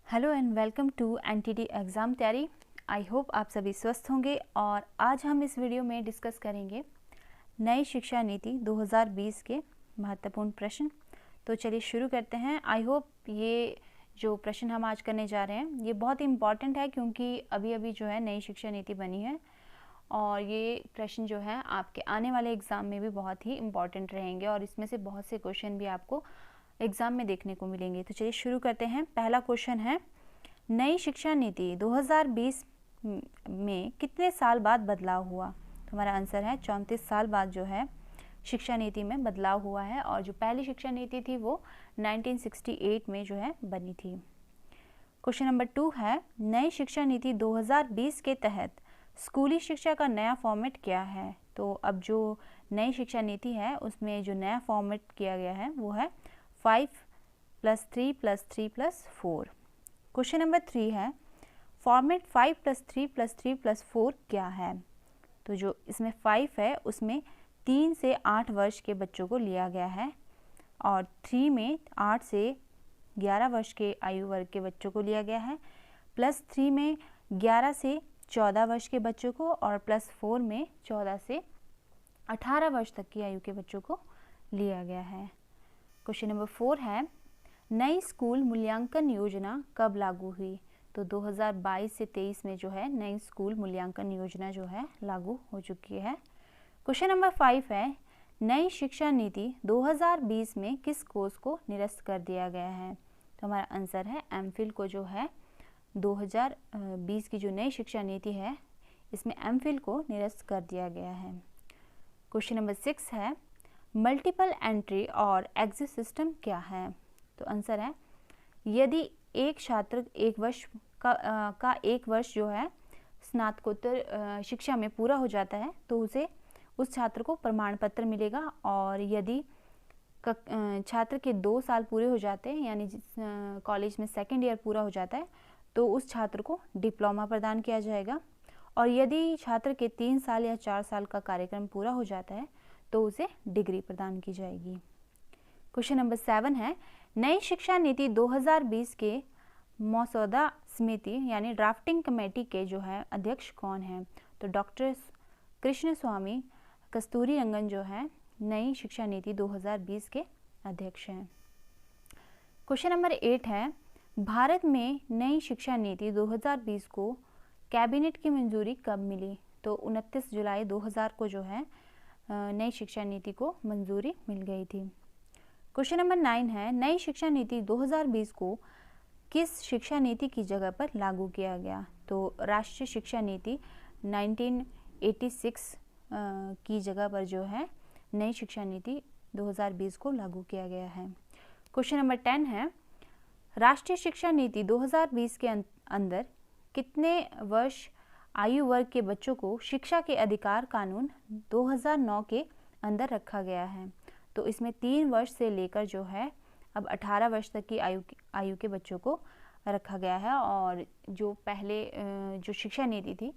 Hello and welcome to NTD exam तैयारी। I hope आप सभी स्वस्थ होंगे और आज हम इस वीडियो में डिस्कस करेंगे नई शिक्षा नीति 2020 के महत्वपूर्ण प्रश्न। तो चलिए शुरू करते हैं। आई होप ये जो प्रश्न हम आज करने जा रहे हैं ये बहुत इम्पॉर्टेंट है क्योंकि अभी अभी जो है नई शिक्षा नीति बनी है और ये प्रश्न जो है आपके आने वाले एग्ज़ाम में भी बहुत ही इम्पॉर्टेंट रहेंगे और इसमें से बहुत से क्वेश्चन भी आपको एग्ज़ाम में देखने को मिलेंगे। तो चलिए शुरू करते हैं। पहला क्वेश्चन है, नई शिक्षा नीति 2020 में कितने साल बाद बदलाव हुआ? तो हमारा आंसर है 34 साल बाद जो है शिक्षा नीति में बदलाव हुआ है और जो पहली शिक्षा नीति थी वो 1968 में जो है बनी थी। क्वेश्चन नंबर 2 है, नई शिक्षा नीति 2020 के तहत स्कूली शिक्षा का नया फॉर्मेट क्या है? तो अब जो नई शिक्षा नीति है उसमें जो नया फॉर्मेट किया गया है वो है 5+3+3+4। क्वेश्चन नंबर 3 है, फॉर्मेट 5+3+3+4 क्या है? तो जो इसमें 5 है उसमें 3 से 8 वर्ष के बच्चों को लिया गया है और 3 में 8 से 11 वर्ष के आयु वर्ग के बच्चों को लिया गया है, +3 में 11 से 14 वर्ष के बच्चों को और +4 में 14 से 18 वर्ष तक की आयु के बच्चों को लिया गया है। क्वेश्चन नंबर 4 है, नई स्कूल मूल्यांकन योजना कब लागू हुई? तो 2022 से 23 में जो है नई स्कूल मूल्यांकन योजना जो है लागू हो चुकी है। क्वेश्चन नंबर 5 है, नई शिक्षा नीति 2020 में किस कोर्स को निरस्त कर दिया गया है? तो हमारा आंसर है एमफिल को जो है 2020 की जो नई शिक्षा नीति है इसमें एमफिल को निरस्त कर दिया गया है। क्वेश्चन नंबर 6 है, मल्टीपल एंट्री और एग्जिट सिस्टम क्या है? तो आंसर है, यदि एक छात्र एक वर्ष जो है स्नातकोत्तर शिक्षा में पूरा हो जाता है तो उस छात्र को प्रमाण पत्र मिलेगा और यदि छात्र के 2 साल पूरे हो जाते हैं यानी कॉलेज में सेकेंड ईयर पूरा हो जाता है तो उस छात्र को डिप्लोमा प्रदान किया जाएगा और यदि छात्र के 3 साल या 4 साल का कार्यक्रम पूरा हो जाता है तो उसे डिग्री प्रदान की जाएगी। क्वेश्चन नंबर 7 है, नई शिक्षा नीति 2020 के मसौदा समिति यानी ड्राफ्टिंग कमेटी के जो है अध्यक्ष कौन है? तो डॉक्टर कृष्ण स्वामी कस्तूरीरंगन जो है नई शिक्षा नीति 2020 के अध्यक्ष हैं। क्वेश्चन नंबर 8 है, भारत में नई शिक्षा नीति 2020 को कैबिनेट की मंजूरी कब मिली? तो 29 जुलाई 2000 को जो है नई शिक्षा नीति को मंजूरी मिल गई थी। क्वेश्चन नंबर 9 है, नई शिक्षा नीति 2020 को किस शिक्षा नीति की जगह पर लागू किया गया? तो राष्ट्रीय शिक्षा नीति 1986 की जगह पर जो है नई शिक्षा नीति 2020 को लागू किया गया है। क्वेश्चन नंबर 10 है, राष्ट्रीय शिक्षा नीति 2020 के अंदर कितने वर्ष आयु वर्ग के बच्चों को शिक्षा के अधिकार कानून 2009 के अंदर रखा गया है? तो इसमें 3 वर्ष से लेकर जो है अब 18 वर्ष तक की आयु के बच्चों को रखा गया है और जो पहले जो शिक्षा नीति थी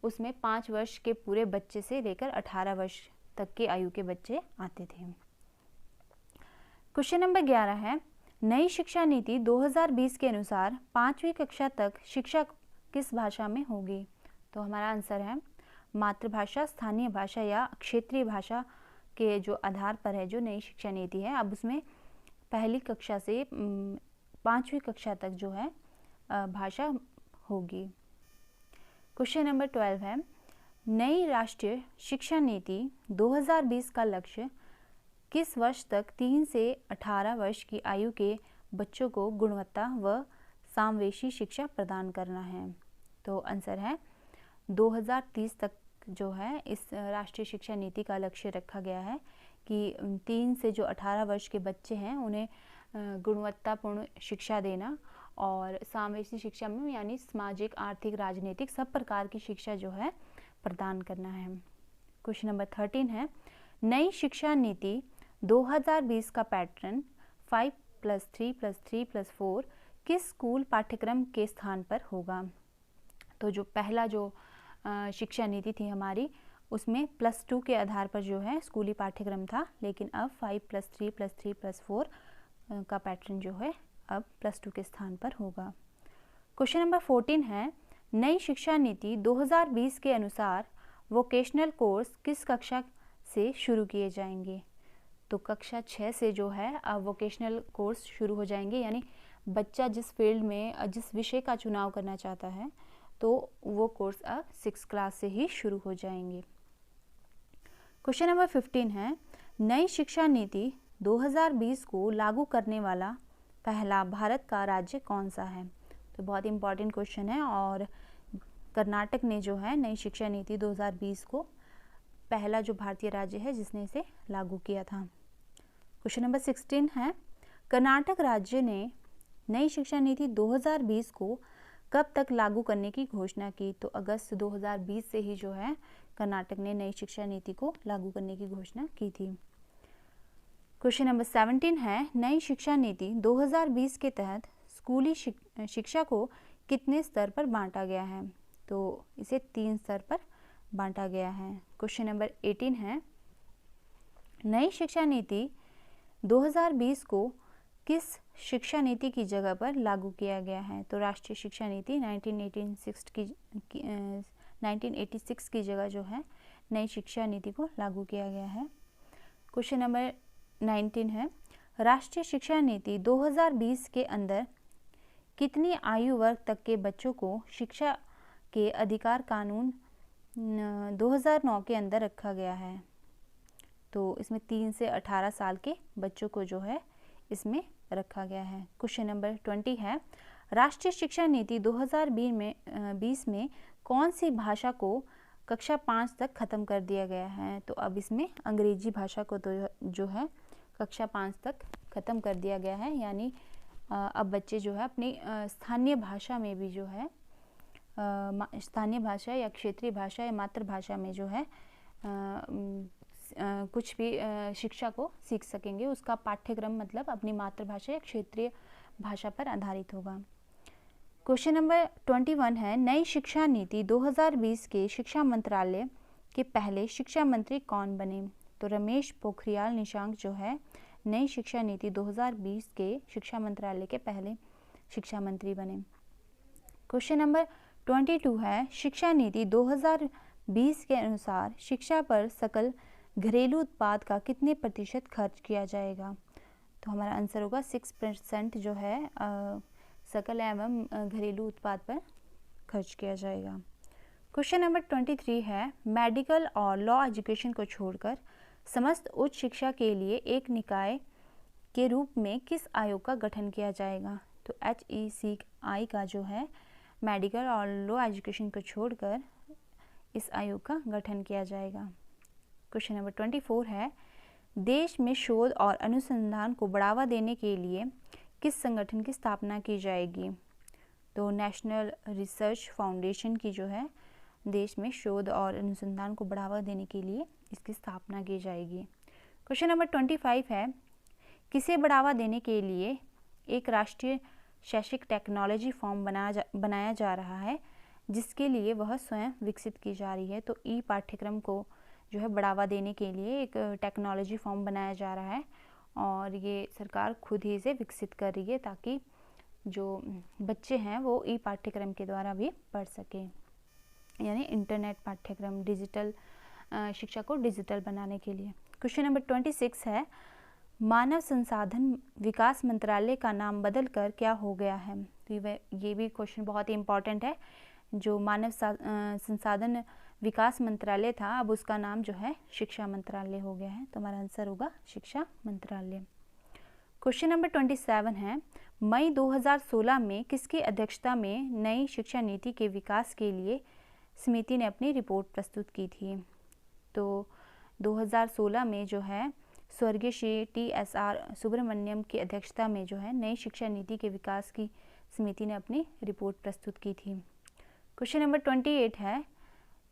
उसमें 5 वर्ष के पूरे बच्चे से लेकर 18 वर्ष तक की आयु के बच्चे आते थे। क्वेश्चन नंबर 11 है, नई शिक्षा नीति 2020 के अनुसार 5वीं कक्षा तक शिक्षा किस भाषा में होगी? तो हमारा आंसर है मातृभाषा, स्थानीय भाषा या क्षेत्रीय भाषा के जो आधार पर है जो नई शिक्षा नीति है। अब उसमें पहली कक्षा से 5वीं कक्षा तक जो है भाषा होगी। क्वेश्चन नंबर 12 है, नई राष्ट्रीय शिक्षा नीति 2020 का लक्ष्य किस वर्ष तक 3 से 18 वर्ष की आयु के बच्चों को गुणवत्ता व समावेशी शिक्षा प्रदान करना है? तो आंसर है 2030 तक जो है इस राष्ट्रीय शिक्षा नीति का लक्ष्य रखा गया है कि 3 से जो 18 वर्ष के बच्चे हैं उन्हें गुणवत्तापूर्ण शिक्षा देना और समावेशी शिक्षा में यानी सामाजिक, आर्थिक, राजनीतिक सब प्रकार की शिक्षा जो है प्रदान करना है। क्वेश्चन नंबर 13 है, नई शिक्षा नीति 2020 का पैटर्न 5+3+3+4 किस स्कूल पाठ्यक्रम के स्थान पर होगा? तो जो पहला जो शिक्षा नीति थी हमारी उसमें +2 के आधार पर जो है स्कूली पाठ्यक्रम था, लेकिन अब 5+3+3+4 का पैटर्न जो है अब +2 के स्थान पर होगा। क्वेश्चन नंबर 14 है, नई शिक्षा नीति 2020 के अनुसार वोकेशनल कोर्स किस कक्षा से शुरू किए जाएंगे? तो कक्षा 6 से जो है वोकेशनल कोर्स शुरू हो जाएंगे, यानी बच्चा जिस फील्ड में जिस विषय का चुनाव करना चाहता है तो वो कोर्स अब 6 क्लास से ही शुरू हो जाएंगे। क्वेश्चन नंबर 15 है, नई शिक्षा नीति 2020 को लागू करने वाला पहला भारत का राज्य कौन सा है? तो बहुत इंपॉर्टेंट क्वेश्चन है और कर्नाटक ने जो है नई शिक्षा नीति 2020 को पहला जो भारतीय राज्य है जिसने इसे लागू किया था। क्वेश्चन नंबर 16 है, कर्नाटक राज्य ने नई शिक्षा नीति 2020 को कब तक लागू करने की घोषणा की? तो अगस्त 2020 से ही जो है कर्नाटक ने नई शिक्षा नीति को लागू करने की घोषणा की थी। क्वेश्चन नंबर 17 है, नई शिक्षा नीति 2020 के तहत स्कूली शिक्षा को कितने स्तर पर बांटा गया है? तो इसे 3 स्तर पर बांटा गया है। क्वेश्चन नंबर 18 है, नई शिक्षा नीति 2020 को किस शिक्षा नीति की जगह पर लागू किया गया है? तो राष्ट्रीय शिक्षा नीति 1986 की जगह जो है नई शिक्षा नीति को लागू किया गया है। क्वेश्चन नंबर 19 है, राष्ट्रीय शिक्षा नीति 2020 के अंदर कितनी आयु वर्ग तक के बच्चों को शिक्षा के अधिकार कानून 2009 के अंदर रखा गया है? तो इसमें 3 से 18 साल के बच्चों को जो है इसमें रखा गया है। क्वेश्चन नंबर 20 है, राष्ट्रीय शिक्षा नीति 2020 में कौन सी भाषा को कक्षा 5 तक ख़त्म कर दिया गया है? तो अब इसमें अंग्रेजी भाषा को तो जो है कक्षा 5 तक ख़त्म कर दिया गया है, यानी अब बच्चे जो है अपनी स्थानीय भाषा में भी जो है स्थानीय भाषा या क्षेत्रीय भाषा या मातृभाषा में जो है कुछ भी शिक्षा को सीख सकेंगे। उसका पाठ्यक्रम मतलब अपनी मातृभाषा या क्षेत्रीय भाषा पर आधारित होगा। क्वेश्चन नंबर 21 है, नई शिक्षा नीति 2020 के शिक्षा मंत्रालय के पहले शिक्षा मंत्री कौन बने? तो रमेश पोखरियाल निशंक जो है नई शिक्षा नीति 2020 के शिक्षा मंत्रालय के पहले शिक्षा मंत्री बने। क्वेश्चन नंबर 22 है, शिक्षा नीति 2020 के अनुसार शिक्षा पर सकल घरेलू उत्पाद का कितने प्रतिशत खर्च किया जाएगा? तो हमारा आंसर होगा 6% जो है सकल एवं घरेलू उत्पाद पर खर्च किया जाएगा। क्वेश्चन नंबर 23 है, मेडिकल और लॉ एजुकेशन को छोड़कर समस्त उच्च शिक्षा के लिए एक निकाय के रूप में किस आयोग का गठन किया जाएगा? तो HECI का जो है मेडिकल और लॉ एजुकेशन को छोड़कर इस आयोग का गठन किया जाएगा। क्वेश्चन नंबर 24 है, देश में शोध और अनुसंधान को बढ़ावा देने के लिए किस संगठन की स्थापना की जाएगी? तो नेशनल रिसर्च फाउंडेशन की जो है देश में शोध और अनुसंधान को बढ़ावा देने के लिए इसकी स्थापना की जाएगी। क्वेश्चन नंबर 25 है, किसे बढ़ावा देने के लिए एक राष्ट्रीय शैक्षिक टेक्नोलॉजी फॉर्म बनाया जा रहा है जिसके लिए वह स्वयं विकसित की जा रही है? तो ई पाठ्यक्रम को जो है बढ़ावा देने के लिए एक टेक्नोलॉजी फॉर्म बनाया जा रहा है और ये सरकार खुद ही इसे विकसित कर रही है ताकि जो बच्चे हैं वो ई पाठ्यक्रम के द्वारा भी पढ़ सकें, यानी इंटरनेट पाठ्यक्रम डिजिटल शिक्षा को डिजिटल बनाने के लिए। क्वेश्चन नंबर 26 है, मानव संसाधन विकास मंत्रालय का नाम बदलकर क्या हो गया है? तो ये भी क्वेश्चन बहुत ही इम्पॉर्टेंट है। जो मानव संसाधन विकास मंत्रालय था अब उसका नाम जो है शिक्षा मंत्रालय हो गया है, तो हमारा आंसर होगा शिक्षा मंत्रालय। क्वेश्चन नंबर 27 है, मई 2016 में किसकी अध्यक्षता में नई शिक्षा नीति के विकास के लिए समिति ने अपनी रिपोर्ट प्रस्तुत की थी? तो 2016 में जो है स्वर्गीय श्री TSR सुब्रमण्यम की अध्यक्षता में जो है नई शिक्षा नीति के विकास की समिति ने अपनी रिपोर्ट प्रस्तुत की थी। क्वेश्चन नंबर 28 है,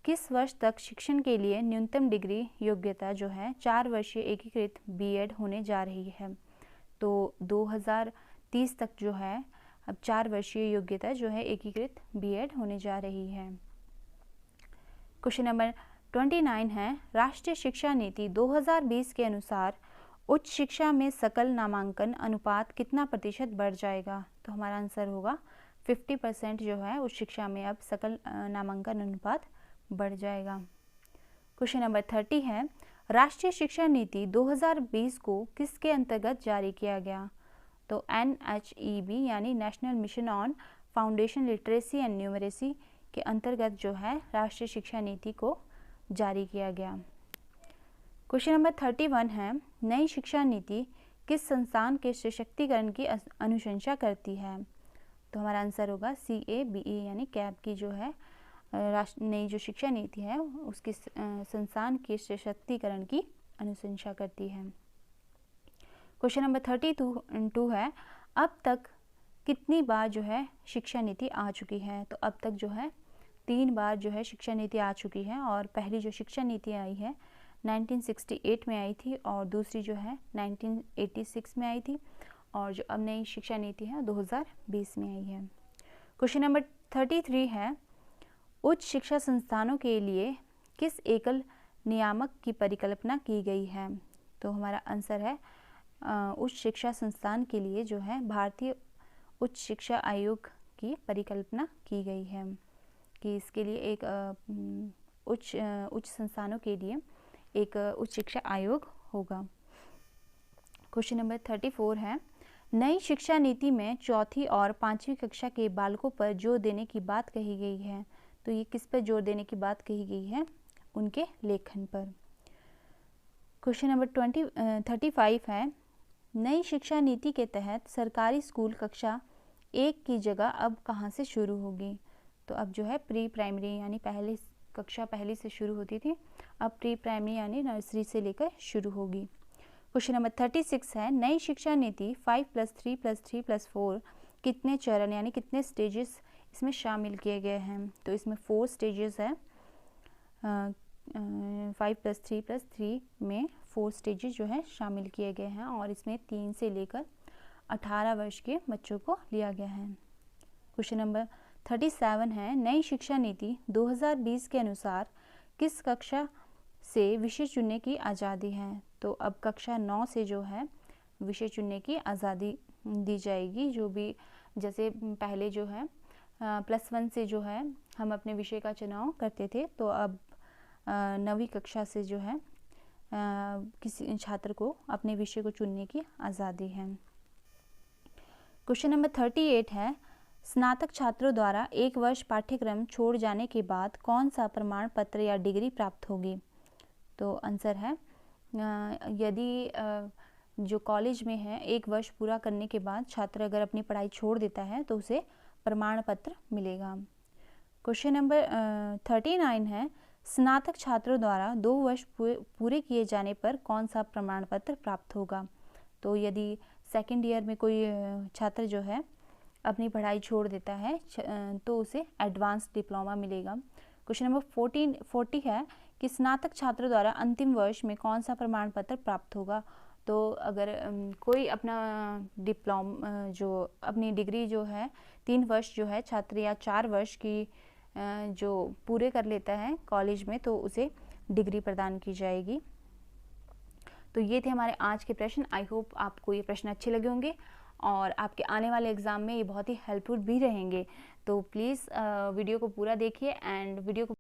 किस वर्ष तक शिक्षण के लिए न्यूनतम डिग्री योग्यता जो है 4 वर्षीय एकीकृत B.Ed होने जा रही है? तो 2030 तक जो है अब 4 वर्षीय योग्यता जो है एकीकृत B.Ed होने जा रही है। क्वेश्चन नंबर 29 है, राष्ट्रीय शिक्षा नीति 2020 के अनुसार उच्च शिक्षा में सकल नामांकन अनुपात कितना प्रतिशत बढ़ जाएगा? तो हमारा आंसर होगा 50% जो है उच्च शिक्षा में अब सकल नामांकन अनुपात बढ़ जाएगा। क्वेश्चन नंबर 30 है, राष्ट्रीय शिक्षा नीति 2020 को किसके अंतर्गत जारी किया गया? तो NHEB यानी national mission on foundation literacy and numeracy के अंतर्गत जो है राष्ट्रीय शिक्षा नीति को जारी किया गया। क्वेश्चन नंबर 31 है, नई शिक्षा नीति किस संस्थान के सशक्तिकरण की अनुशंसा करती है? तो हमारा आंसर होगा CABE यानी कैब की जो है नई जो शिक्षा नीति है उसके संस्थान के सशक्तिकरण की अनुशंसा करती है। क्वेश्चन नंबर 32 है, अब तक कितनी बार जो है शिक्षा नीति आ चुकी है? तो अब तक जो है 3 बार जो है शिक्षा नीति आ चुकी है, और पहली जो शिक्षा नीति आई है 1968 में आई थी, और दूसरी जो है 1986 में आई थी, और जो अब नई शिक्षा नीति है 2020 में आई है। क्वेश्चन नंबर 33 है, उच्च शिक्षा संस्थानों के लिए किस एकल नियामक की परिकल्पना की गई है? तो हमारा आंसर है उच्च शिक्षा संस्थान के लिए जो है भारतीय उच्च शिक्षा आयोग की परिकल्पना की गई है कि इसके लिए एक उच्च संस्थानों के लिए एक उच्च शिक्षा आयोग होगा। क्वेश्चन नंबर 34 है, नई शिक्षा नीति में चौथी और 5वीं कक्षा के बालकों पर जोर देने की बात कही गई है। तो ये किस पर जोर देने की बात कही गई है? उनके लेखन पर। क्वेश्चन नंबर 35 है, नई शिक्षा नीति के तहत सरकारी स्कूल कक्षा 1 की जगह अब कहाँ से शुरू होगी? तो अब जो है प्री प्राइमरी यानी पहली कक्षा पहली से शुरू होती थी, अब प्री प्राइमरी यानी नर्सरी से लेकर शुरू होगी। क्वेश्चन नंबर 36 है, नई शिक्षा नीति 5+3+3+4 कितने चरण यानी कितने स्टेजेस इसमें शामिल किए गए हैं? तो इसमें 4 स्टेजेस है। 5+3+3 में 4 स्टेजेस जो है शामिल किए गए हैं, और इसमें 3 से लेकर 18 वर्ष के बच्चों को लिया गया है। क्वेश्चन नंबर 37 है, नई शिक्षा नीति 2020 के अनुसार किस कक्षा से विषय चुनने की आज़ादी है? तो अब कक्षा 9 से जो है विषय चुनने की आज़ादी दी जाएगी। जो भी जैसे पहले जो है +1 से जो है हम अपने विषय का चुनाव करते थे, तो अब 9वीं कक्षा से जो है किसी छात्र को अपने विषय को चुनने की आज़ादी है। क्वेश्चन नंबर 38 है, स्नातक छात्रों द्वारा 1 वर्ष पाठ्यक्रम छोड़ जाने के बाद कौन सा प्रमाण पत्र या डिग्री प्राप्त होगी? तो आंसर है यदि जो कॉलेज में है 1 वर्ष पूरा करने के बाद छात्र अगर अपनी पढ़ाई छोड़ देता है तो उसे प्रमाण पत्र मिलेगा। क्वेश्चन नंबर 39 है, स्नातक छात्रों द्वारा 2 वर्ष पूरे किए जाने पर कौन सा प्रमाण पत्र प्राप्त होगा? तो यदि सेकेंड ईयर में कोई छात्र जो है अपनी पढ़ाई छोड़ देता है तो उसे एडवांस डिप्लोमा मिलेगा। क्वेश्चन नंबर 40 है कि स्नातक छात्रों द्वारा अंतिम वर्ष में कौन सा प्रमाण पत्र प्राप्त होगा? तो अगर कोई अपना जो अपनी डिग्री जो है 3 वर्ष जो है छात्र या 4 वर्ष की जो पूरे कर लेता है कॉलेज में, तो उसे डिग्री प्रदान की जाएगी। तो ये थे हमारे आज के प्रश्न। आई होप आपको ये प्रश्न अच्छे लगे होंगे और आपके आने वाले एग्ज़ाम में ये बहुत ही हेल्पफुल भी रहेंगे। तो प्लीज़ वीडियो को पूरा देखिए एंड वीडियो को